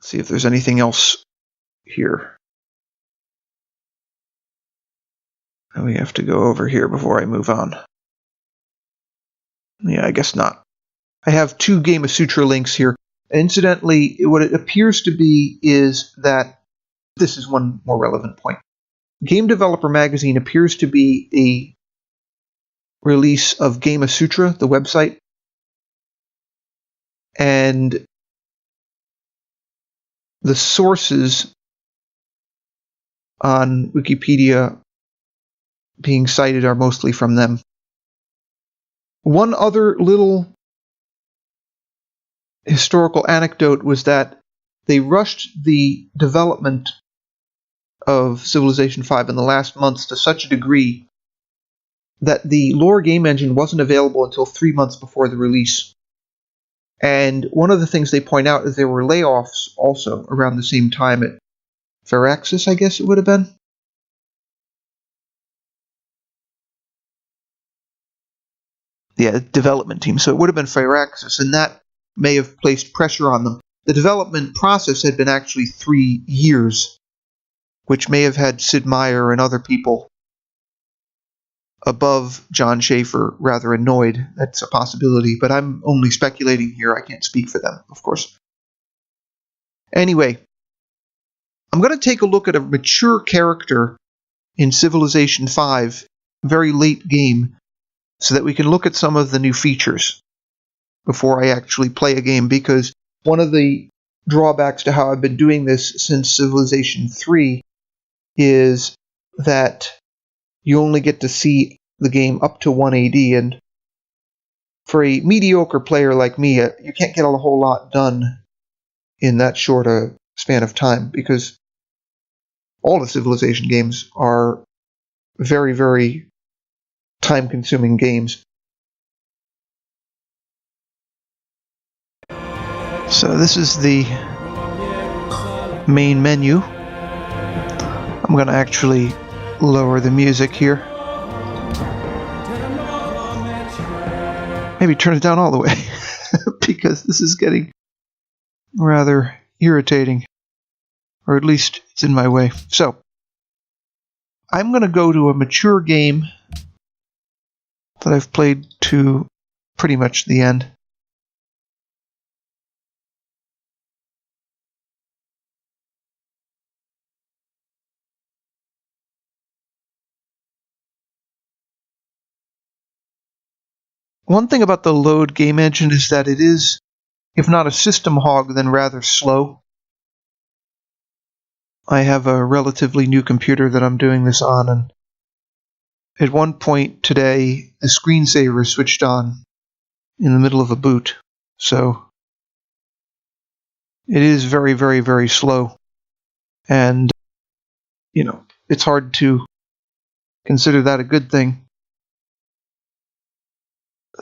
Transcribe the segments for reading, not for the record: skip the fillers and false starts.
see if there's anything else here. And we have to go over here before I move on. Yeah, I guess not. I have 2 Gamasutra links here. Incidentally, what it appears to be is that this is one more relevant point. Game Developer Magazine appears to be a release of Gamasutra, the website, and the sources on Wikipedia being cited are mostly from them. One other little historical anecdote was that they rushed the development of Civilization V in the last months to such a degree that the lore game engine wasn't available until 3 months before the release. And one of the things they point out is there were layoffs also around the same time at Firaxis, I guess it would have been. Yeah, development team. So it would have been Firaxis, and that may have placed pressure on them. The development process had been actually 3 years, which may have had Sid Meier and other people above John Schaefer rather annoyed. That's a possibility, but I'm only speculating here. I can't speak for them, of course. Anyway, I'm going to take a look at a mature character in Civilization V, very late game, so that we can look at some of the new features before I actually play a game, because one of the drawbacks to how I've been doing this since Civilization 3 is that you only get to see the game up to 180, and for a mediocre player like me, you can't get a whole lot done in that short a span of time, because all the Civilization games are very, very time-consuming games. So this is the main menu. I'm going to actually lower the music here. Maybe turn it down all the way, because this is getting rather irritating, or at least it's in my way. So, I'm going to go to a mature game that I've played to pretty much the end. One thing about the load game engine is that it is, if not a system hog, then rather slow. I have a relatively new computer that I'm doing this on, and at one point today, the screensaver switched on in the middle of a boot, so it is very, very, very slow. And, it's hard to consider that a good thing.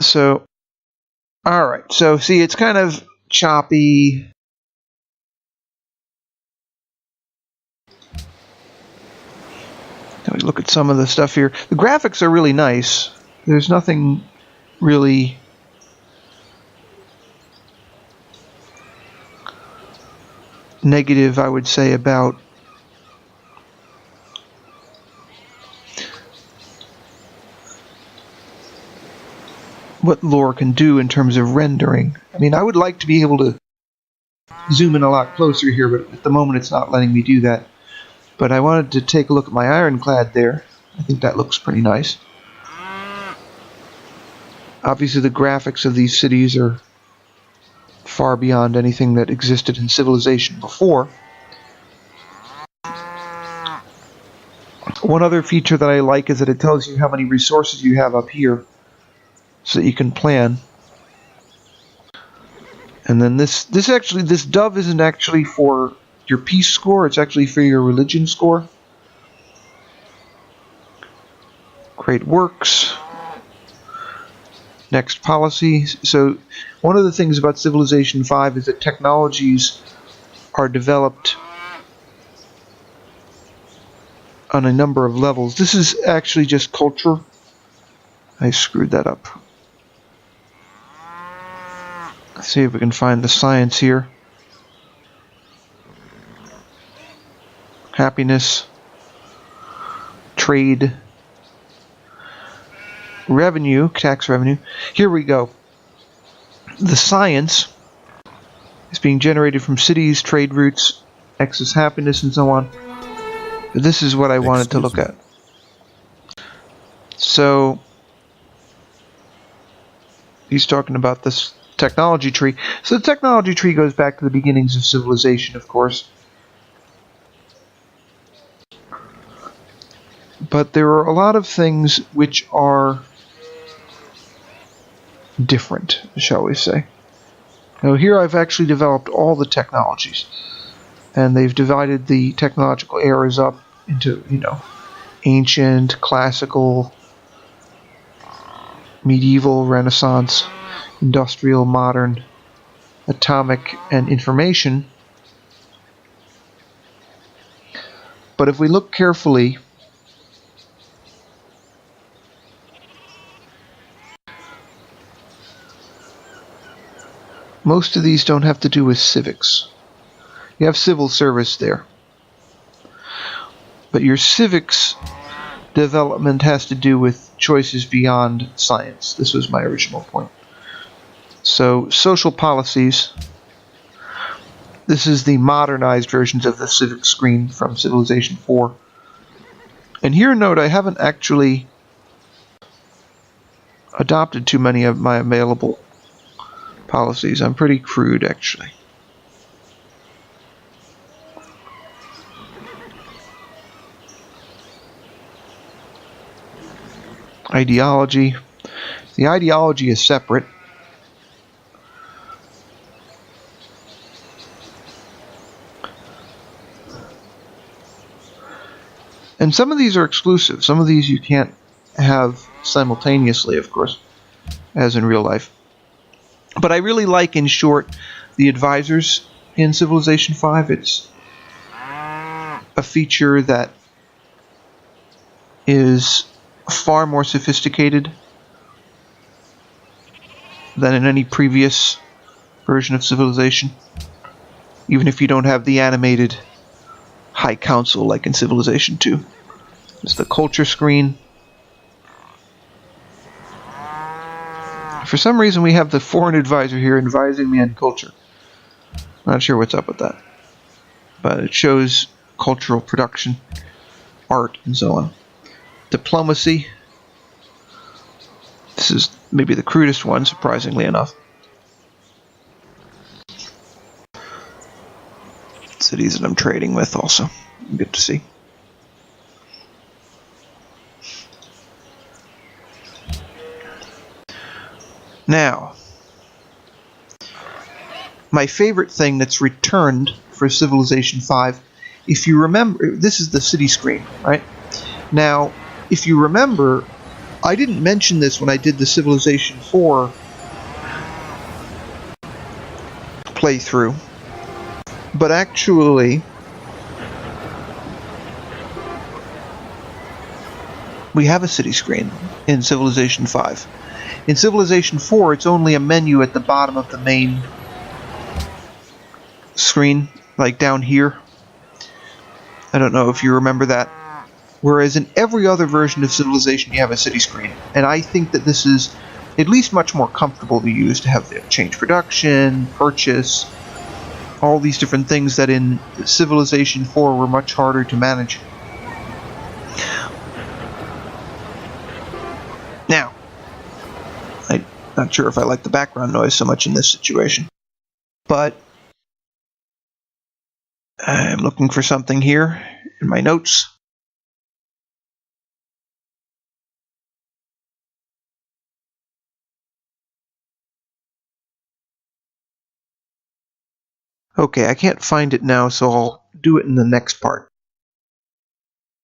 So, alright, so see, it's kind of choppy. Let me look at some of the stuff here. The graphics are really nice. There's nothing really negative, I would say, about what lore can do in terms of rendering. I mean, I would like to be able to zoom in a lot closer here, but at the moment it's not letting me do that. But I wanted to take a look at my ironclad there. I think that looks pretty nice. Obviously the graphics of these cities are far beyond anything that existed in Civilization before. One other feature that I like is that it tells you how many resources you have up here, so that you can plan. And then this dove isn't actually for your peace score, it's actually for your religion score. Great works. Next policy. So one of the things about Civilization V is that technologies are developed on a number of levels. This is actually just culture. I screwed that up. Let's see if we can find the science here. happiness, trade, revenue, tax revenue. Here we go. The science is being generated from cities, trade routes, excess happiness, and so on. This is what I wanted to look at. So he's talking about this technology tree. So the technology tree goes back to the beginnings of civilization, of course. But there are a lot of things which are different, shall we say. Now here I've actually developed all the technologies. And they've divided the technological eras up into, ancient, classical, medieval, Renaissance, industrial, modern, atomic, and information. But if we look carefully, most of these don't have to do with civics. You have civil service there. But your civics development has to do with choices beyond science. This was my original point. So, social policies. This is the modernized versions of the civic screen from Civilization 4. And here note I haven't actually adopted too many of my available policies. I'm pretty crude, actually. Ideology. The ideology is separate. And some of these are exclusive. Some of these you can't have simultaneously, of course, as in real life. But I really like, in short, the advisors in Civilization 5. It's a feature that is far more sophisticated than in any previous version of Civilization, even if you don't have the animated High Council like in Civilization 2. It's the culture screen. For some reason we have the foreign advisor here advising me on culture. Not sure what's up with that. But it shows cultural production, art, and so on. Diplomacy. This is maybe the crudest one, surprisingly enough. Cities that I'm trading with also. Good to see. Now, my favorite thing that's returned for Civilization 5, if you remember, this is the city screen, right? Now, if you remember, I didn't mention this when I did the Civilization 4 playthrough, but actually, we have a city screen in Civilization 5. In Civilization 4, it's only a menu at the bottom of the main screen, like down here. I don't know if you remember that. Whereas in every other version of Civilization, you have a city screen. And I think that this is at least much more comfortable to use, to have the change production, purchase, all these different things that in Civilization 4 were much harder to manage. Now, I'm not sure if I like the background noise so much in this situation, but I'm looking for something here in my notes. Okay, I can't find it now, so I'll do it in the next part.